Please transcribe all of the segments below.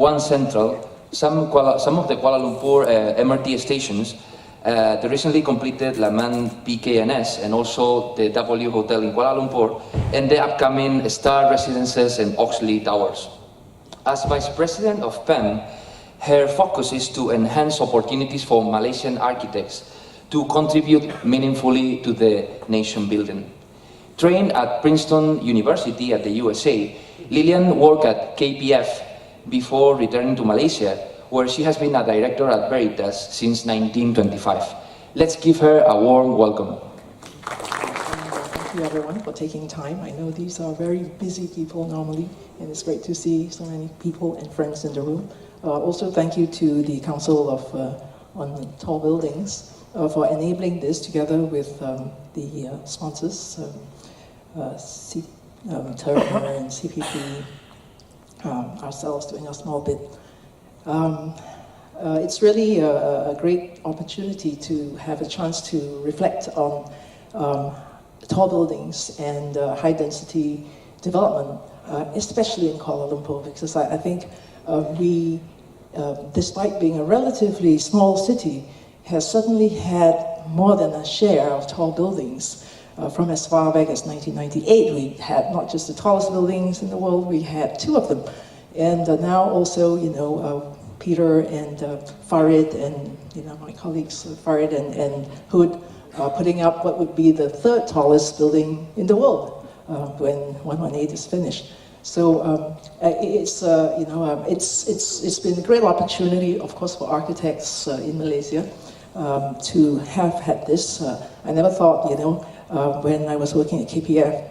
one central, some of the Kuala Lumpur MRT stations, the recently completed Laman PKNS and also the W Hotel in Kuala Lumpur, and the upcoming Star Residences and Oxley Towers. As Vice President of PEM, her focus is to enhance opportunities for Malaysian architects to contribute meaningfully to the nation building. Trained at Princeton University at the USA, Lillian worked at KPF before returning to Malaysia, where she has been a director at VERITAS since 1925. Let's give her a warm welcome. Thank you everyone for taking time. I know these are very busy people normally, and it's great to see so many people and friends in the room. Also thank you to the Council on Tall Buildings for enabling this together with the sponsors, Turner and CPP, ourselves doing a small bit. It's really a great opportunity to have a chance to reflect on tall buildings and high-density development, especially in Kuala Lumpur, because I think we, despite being a relatively small city, has suddenly had more than a share of tall buildings. From as far back as 1998, we had not just the tallest buildings in the world, we had 2 of them. And now also, you know, Peter and Farid and, you know, my colleagues, Farid and Hood, are putting up what would be the 3rd tallest building in the world when 118 is finished. So it's been a great opportunity, of course, for architects in Malaysia to have had this. I never thought, you know, when I was working at KPF,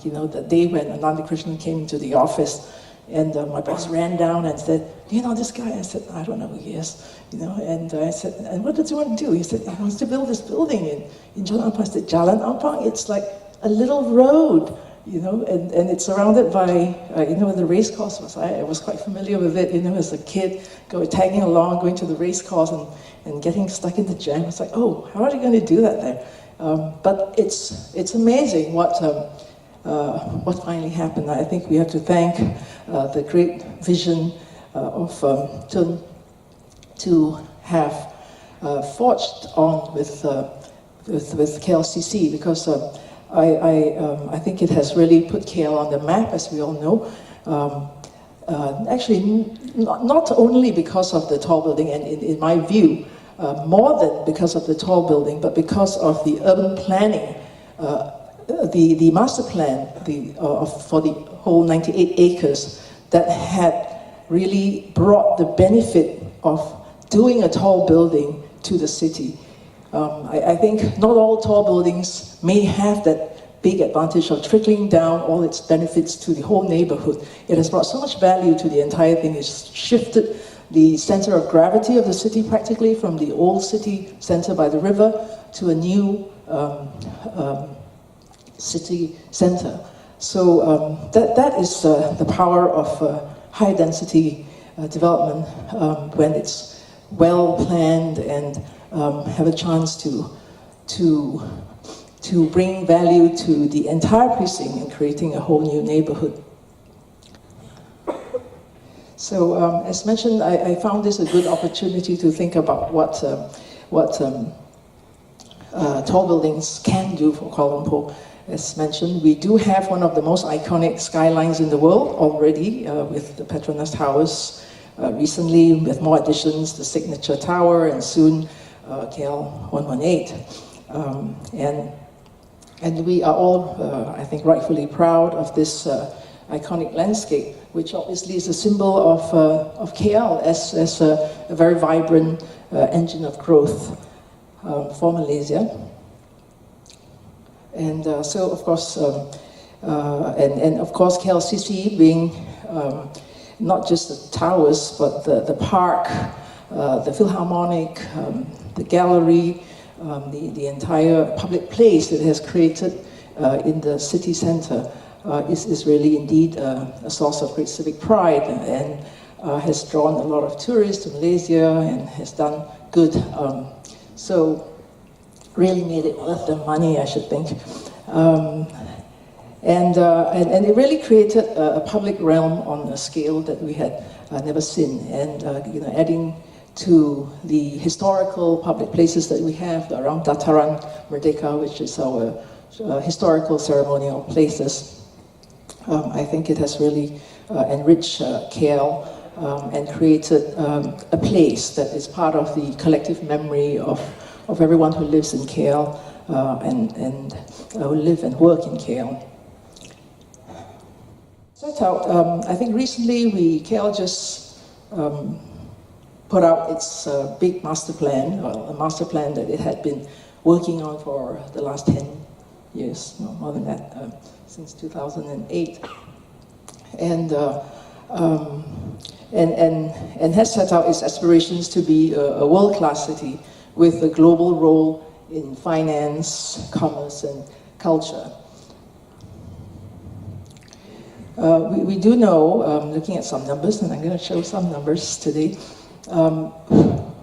you know, the day when Ananda Krishnan came into the office, and my boss ran down and said, "Do you know this guy?" I said, "I don't know who he is," you know. And I said, "And what does he want to do?" He said, "He wants to build this building in Jalan Ampang." I said, "Jalan Ampang? It's like a little road, you know, and it's surrounded by, you know, where the race course was. I was quite familiar with it, you know, as a kid, tagging along, going to the race course and getting stuck in the jam. It's like, oh, how are you going to do that there? But it's amazing what finally happened. I think we have to thank the great vision of Tun to have forged on with KLCC, because I think it has really put KL on the map, as we all know. Actually, not only because of the tall building, and in my view, more than because of the tall building, but because of the urban planning, the master plan for the whole 98 acres that had really brought the benefit of doing a tall building to the city. I think not all tall buildings may have that big advantage of trickling down all its benefits to the whole neighborhood. It has brought so much value to the entire thing. It's shifted the center of gravity of the city practically from the old city center by the river to a new city center. So that is the power of high density development when it's well planned and have a chance to bring value to the entire precinct and creating a whole new neighborhood. So as mentioned, I found this a good opportunity to think about what tall buildings can do for Kuala Lumpur. As mentioned, we do have one of the most iconic skylines in the world already with the Petronas Towers. Recently, with more additions, the Signature Tower, and soon KL 118. And we are all, I think, rightfully proud of this iconic landscape, which obviously is a symbol of KL as a very vibrant engine of growth for Malaysia. And so, of course, and of course, KLCC being not just the towers, but the park, the Philharmonic, the gallery, the entire public place that it has created in the city center is really indeed a source of great civic pride, and has drawn a lot of tourists to Malaysia and has done good. So really made it worth the money, I should think. And it really created a public realm on a scale that we had never seen. And adding to the historical public places that we have around Dataran Merdeka, which is our historical ceremonial places, I think it has really enriched KL and created a place that is part of the collective memory of everyone who lives in KL and who live and work in KL. Set out, I think recently KL just put out its big master plan, a master plan that it had been working on for the last 10 years, no more than that, since 2008. And has set out its aspirations to be a world-class city with a global role in finance, commerce, and culture. We do know, looking at some numbers, and I'm going to show some numbers today,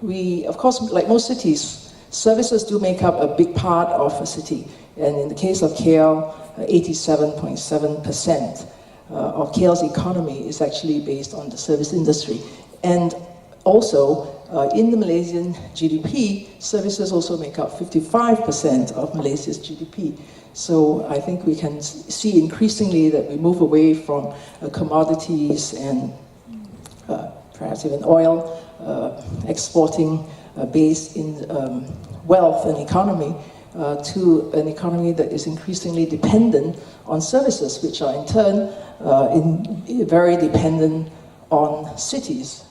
we, of course, like most cities, services do make up a big part of a city. And in the case of KL, 87.7% of KL's economy is actually based on the service industry. And also, in the Malaysian GDP, services also make up 55% of Malaysia's GDP. So I think we can see increasingly that we move away from commodities and perhaps even oil exporting based in wealth and economy to an economy that is increasingly dependent on services, which are in turn very dependent on cities.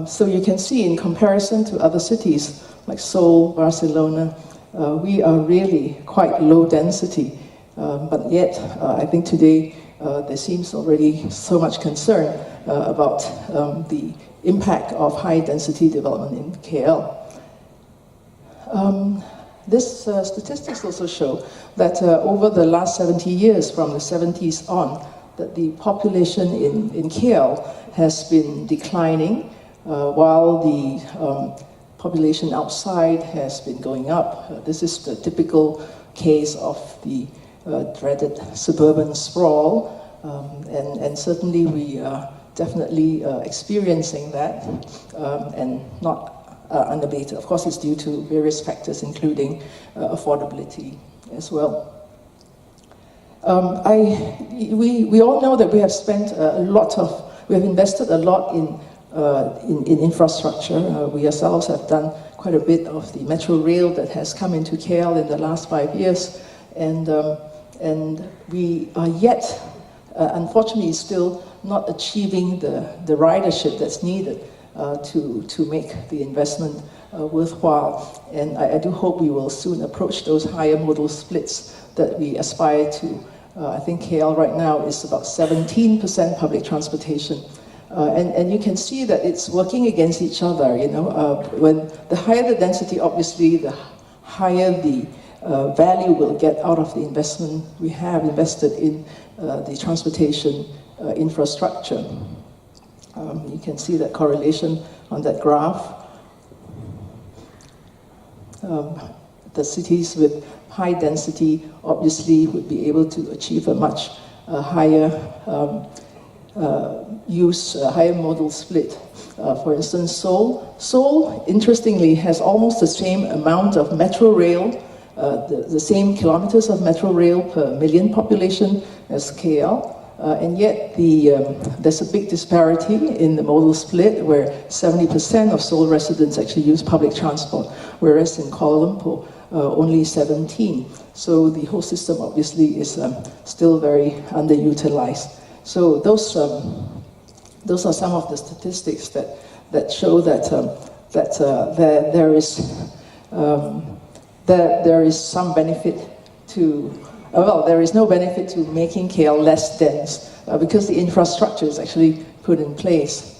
So you can see in comparison to other cities like Seoul, Barcelona, we are really quite low density, but yet I think today there seems already so much concern about the impact of high density development in KL. This statistics also show that over the last 70 years, from the 70s on, that the population in KL has been declining, while the population outside has been going up. This is the typical case of the dreaded suburban sprawl, and certainly we are definitely experiencing that, and not unabated. Of course, it's due to various factors, including affordability as well. We all know that we have spent we have invested a lot in infrastructure. We ourselves have done quite a bit of the metro rail that has come into KL in the last 5 years, and we are yet, unfortunately, still not achieving the ridership that's needed to make the investment worthwhile. And I do hope we will soon approach those higher modal splits that we aspire to. I think KL right now is about 17% public transportation. And you can see that it's working against each other, when the higher the density, obviously, the higher the value we'll get out of the investment we have invested in the transportation infrastructure. You can see that correlation on that graph. The cities with high density obviously would be able to achieve a much higher higher modal split. For instance, Seoul, interestingly, has almost the same amount of metro rail, the same kilometers of metro rail per million population as KL. And yet there's a big disparity in the modal split, where 70% of Seoul residents actually use public transport, whereas in Kuala Lumpur, only 17%. So the whole system obviously is still very underutilized. So those are some of the statistics that show that there is some benefit to. Well, there is no benefit to making KL less dense because the infrastructure is actually put in place.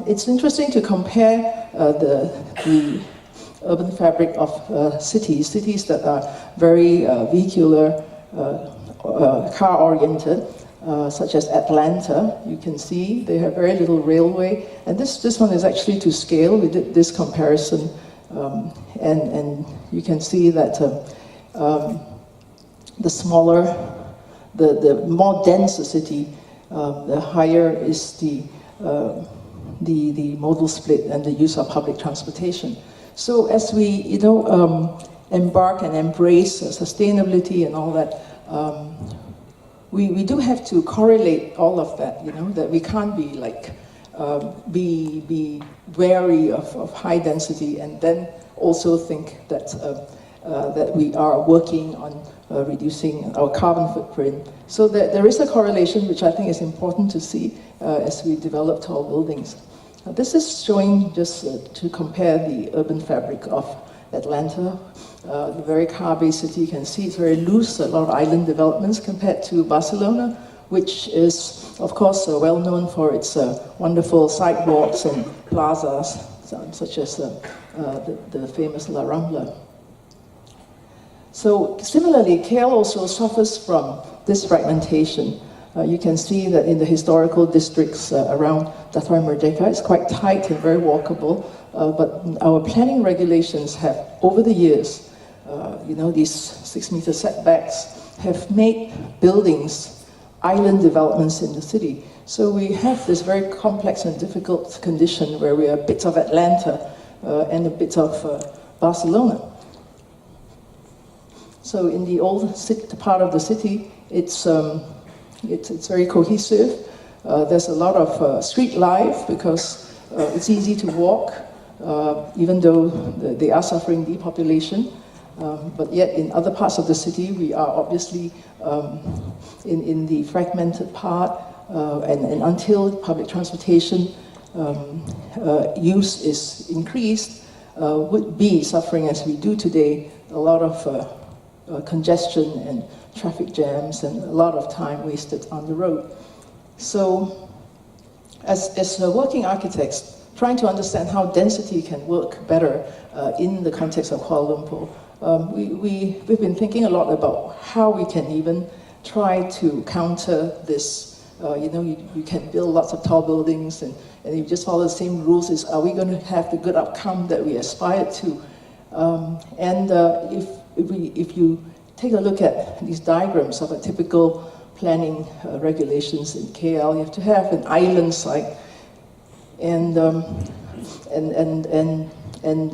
It's interesting to compare the urban fabric of cities that are very vehicular, car-oriented, such as Atlanta. You can see they have very little railway, and this one is actually to scale. We did this comparison, and you can see that the smaller, the more dense the city, the higher is the modal split and the use of public transportation. So as we, embark and embrace sustainability and all that, we do have to correlate all of that, that we can't be like, be wary of high density and then also think that, that we are working on reducing our carbon footprint. So there is a correlation which I think is important to see as we develop tall buildings. This is showing just to compare the urban fabric of Atlanta, the very car-based city. You can see it's very loose, a lot of island developments compared to Barcelona, which is, of course, well known for its wonderful sidewalks and plazas, such as the famous La Rambla. So similarly, KL also suffers from this fragmentation. You can see that in the historical districts around Dataran Merdeka, it's quite tight and very walkable, but our planning regulations have, over the years, these 6-meter setbacks have made buildings island developments in the city. So we have this very complex and difficult condition where we are a bit of Atlanta and a bit of Barcelona. So in the old part of the city, it's very cohesive. There's a lot of street life because it's easy to walk, even though they are suffering depopulation. But yet in other parts of the city, we are obviously in the fragmented part, and until public transportation use is increased, would be suffering as we do today, a lot of congestion and traffic jams and a lot of time wasted on the road. So as working architects, trying to understand how density can work better in the context of Kuala Lumpur, we've been thinking a lot about how we can even try to counter this. You can build lots of tall buildings and you just follow the same rules. Are we going to have the good outcome that we aspire to? If you take a look at these diagrams of a typical planning regulations in KL, you have to have an island site, and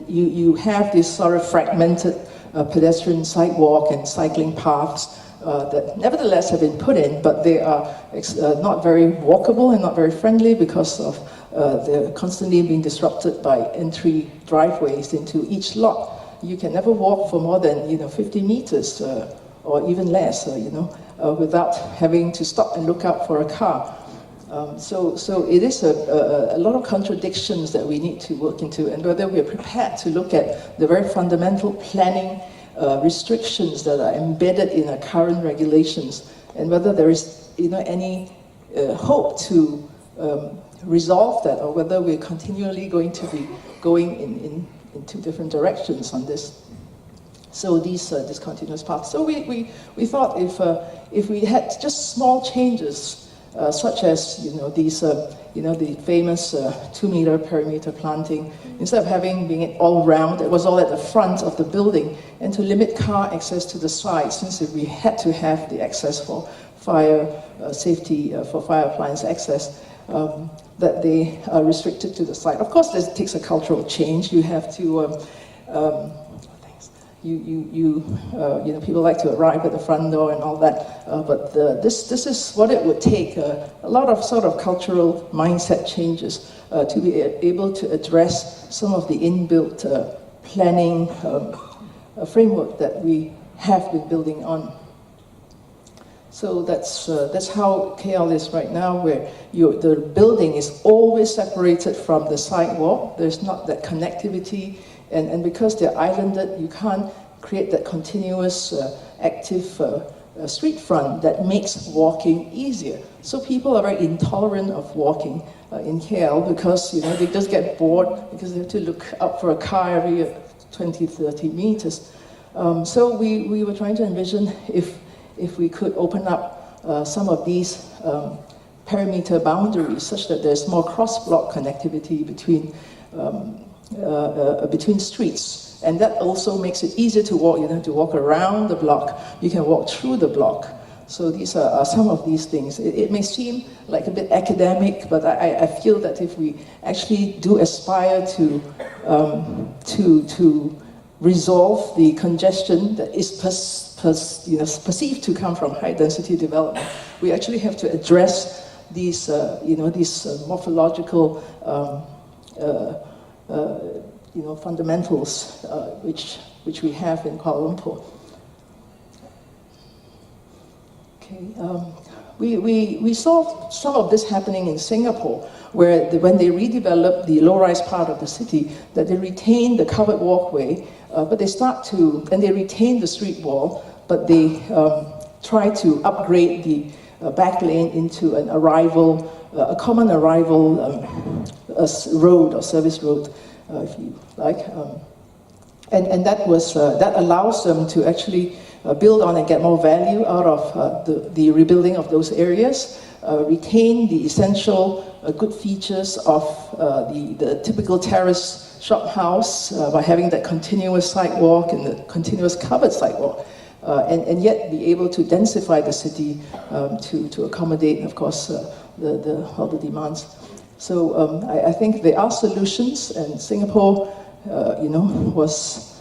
you have this sort of fragmented pedestrian sidewalk and cycling paths that nevertheless have been put in, but they are not very walkable and not very friendly because of they're constantly being disrupted by entry driveways into each lot. You can never walk for more than 50 meters or even less, without having to stop and look out for a car. So it is a lot of contradictions that we need to work into, and whether we are prepared to look at the very fundamental planning restrictions that are embedded in our current regulations, and whether there is any hope to resolve that, or whether we're continually going to be going in two different directions on this. So these discontinuous paths. So we thought if we had just small changes, such as these the famous 2-meter perimeter planting, instead of being it all round, it was all at the front of the building, and to limit car access to the side, since if we had to have the access for fire safety, for fire appliance access, that they are restricted to the side. Of course, this takes a cultural change. You have to, people like to arrive at the front door and all that, but this is what it would take, a lot of sort of cultural mindset changes to be able to address some of the inbuilt planning framework that we have been building on. So that's how KL is right now, where the building is always separated from the sidewalk. There's not that connectivity, and because they're islanded, you can't create that continuous, active street front that makes walking easier. So people are very intolerant of walking in KL because they just get bored because they have to look up for a car every 20, 30 meters. So we were trying to envision if we could open up some of these perimeter boundaries such that there's more cross-block connectivity between between streets. And that also makes it easier to walk. You don't have to walk around the block. You can walk through the block. So these are some of these things. It may seem like a bit academic, but I feel that if we actually do aspire to resolve the congestion that is perceived to come from high-density development, we actually have to address these, morphological, fundamentals which we have in Kuala Lumpur. Okay, we saw some of this happening in Singapore, where when they redeveloped the low-rise part of the city, that they retained the covered walkway, but they retained the street wall, but they try to upgrade the back lane into an arrival, a common arrival road or service road, if you like, and that allows them to actually build on and get more value out of the rebuilding of those areas, retain the essential good features of the typical terrace shop house by having that continuous sidewalk and the continuous covered sidewalk, and yet be able to densify the city to accommodate, of course, all the demands. So I think there are solutions, and Singapore, was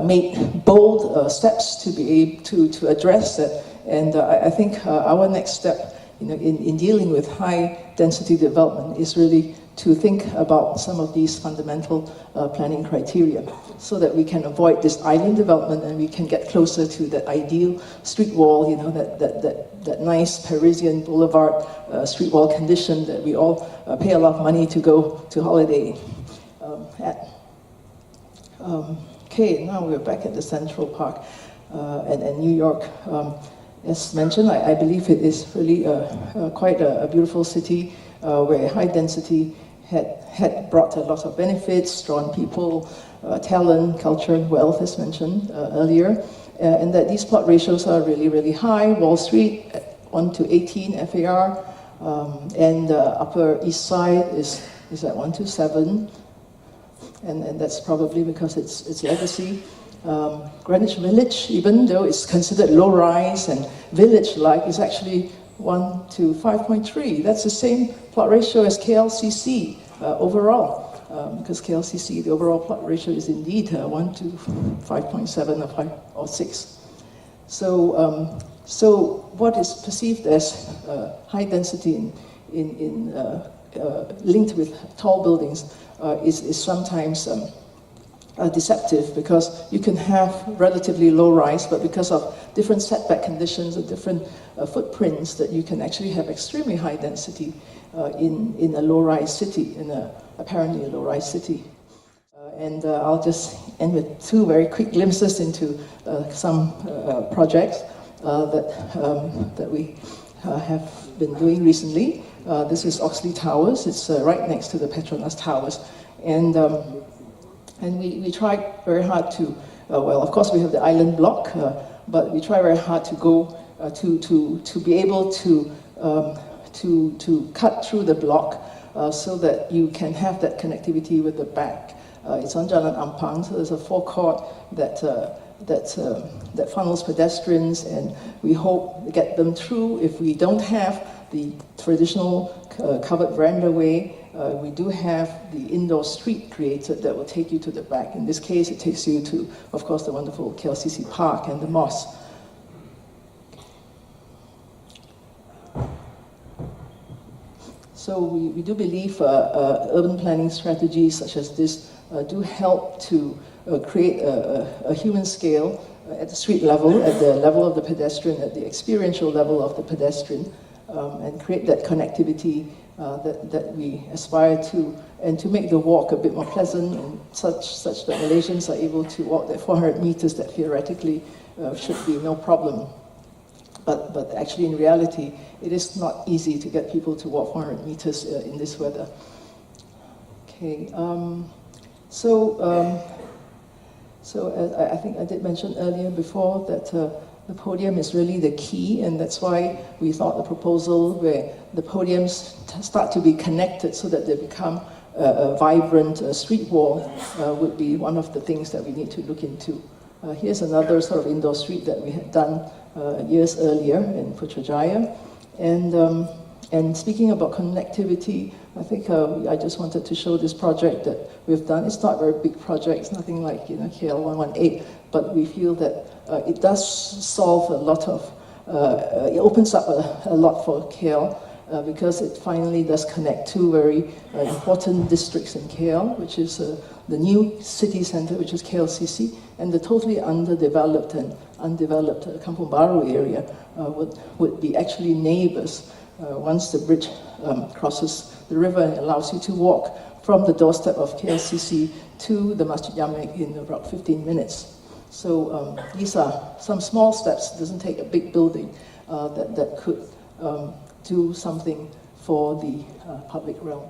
made bold steps to be able to address that. And I think our next step, in dealing with high-density development is really to think about some of these fundamental planning criteria, so that we can avoid this island development and we can get closer to that ideal street wall, that nice Parisian boulevard street wall condition that we all pay a lot of money to go to holiday at. Okay, now we're back at the Central Park and New York. As mentioned, I believe it is really quite a beautiful city where high density had brought a lot of benefits, drawn people, talent, culture, and wealth, as mentioned earlier, and that these plot ratios are really, really high. Wall Street at 1:18 FAR, and Upper East Side is at 1:7. And that's probably because it's legacy. Greenwich Village, even though it's considered low-rise and village-like, is actually 1:5.3. That's the same plot ratio as KLCC overall, because KLCC, the overall plot ratio is indeed 1:5.7 or 5 or 6. So what is perceived as high density linked with tall buildings is sometimes deceptive, because you can have relatively low rise, but because of different setback conditions and different footprints, that you can actually have extremely high density in a low-rise city, in a apparently a low-rise city. And I'll just end with two very quick glimpses into some projects that we have been doing recently. This is Oxley Towers. It's right next to the Petronas Towers, and we tried very hard to. Well, of course, we have the island block, but we try very hard to go to be able to cut through the block so that you can have that connectivity with the back. It's on Jalan Ampang, so there's a forecourt that funnels pedestrians, and we hope to get them through. If we don't have the traditional covered veranda way, we do have the indoor street created that will take you to the back. In this case, it takes you to, of course, the wonderful KLCC Park and the mosque. So we do believe urban planning strategies such as this do help to create a human scale at the street level, at the level of the pedestrian, at the experiential level of the pedestrian, and create that connectivity that we aspire to, and to make the walk a bit more pleasant, and such that Malaysians are able to walk that 400 meters that theoretically should be no problem. But actually, in reality, it is not easy to get people to walk 400 meters in this weather. Okay, so I think I did mention earlier before that the podium is really the key, and that's why we thought the proposal where the podiums start to be connected so that they become a vibrant street wall would be one of the things that we need to look into. Here's another sort of indoor street that we had done years earlier in Putrajaya. And speaking about connectivity, I think I just wanted to show this project that we've done. It's not a very big project, it's nothing like KL 118, but we feel that it does solve a lot of, it opens up a lot for KL because it finally does connect two very important districts in KL, which is the new city center, which is KLCC, and the totally underdeveloped and undeveloped Kampung Baru area would be actually neighbors once the bridge crosses the river and allows you to walk from the doorstep of KLCC to the Masjid Jamek in about 15 minutes. So these are some small steps. It doesn't take a big building that could do something for the public realm.